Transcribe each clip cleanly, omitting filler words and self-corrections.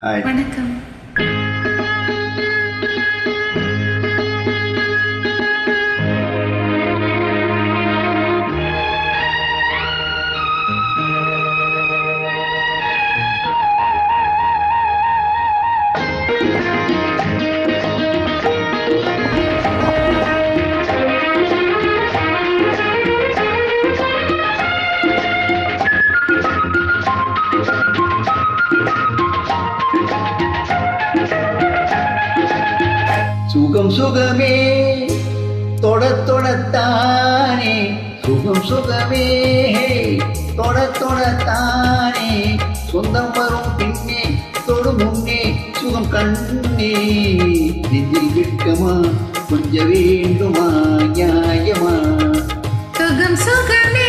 வணக்கம். சுகம் சுகமே தொடத்தானே, சுகம் சுகமே தொடத்தானே, சொந்தம் வரும் பின்னே தொடு முன்னே சுகம் கண்ணே, நெஞ்சில் விட்டமா கொஞ்சம் வேண்டுமா நியாயமா? சுகம் சுகமே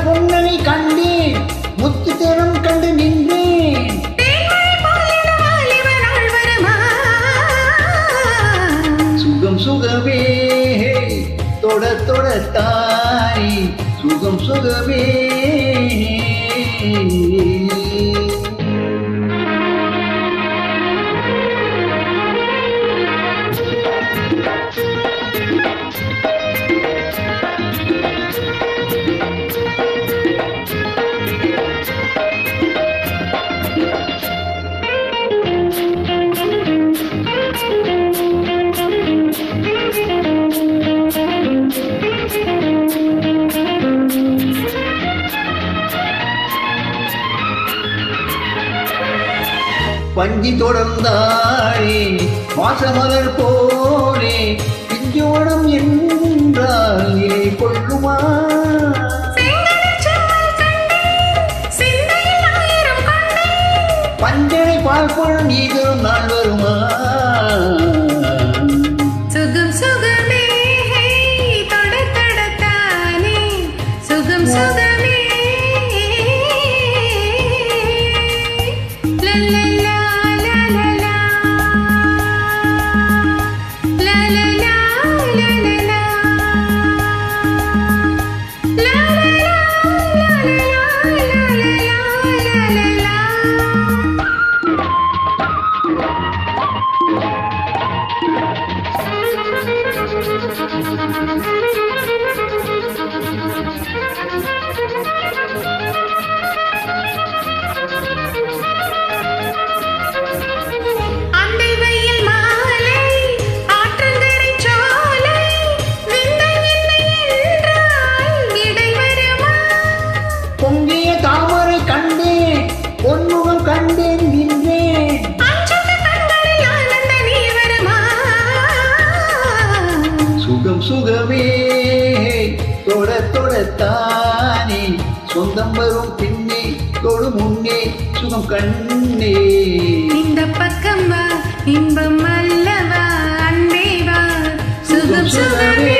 பொன்னனை கண்டேன், முத்து திறம் கண்டு நின்றேன். சுகம் சுகமே தொடத்தானே, சுகம் சுகமே. பஞ்சி தொடர்ந்தாளே வாசமலர் போலே, பிஞ்சோடம் என்றால் இலை கொள்ளுமா? பஞ்சனை பார்ப்போம் நீதரும் நாள் வருமா? சுகம் சுகமே தொடத்தானே, சுகம் சுகமே. பொங்கிய தாமரை கண்டேன், பொன்முகம் கண்டேன் நின்றேன். சுகம் சுகமே தொடத்தானே, சொந்தம் வரும் பின்னே தொடு முன்னே சுகம் கண்ணே. இந்த பக்கம் வா இன்பம் அல்லவா அன்பே வா, சுகம் சுகமே.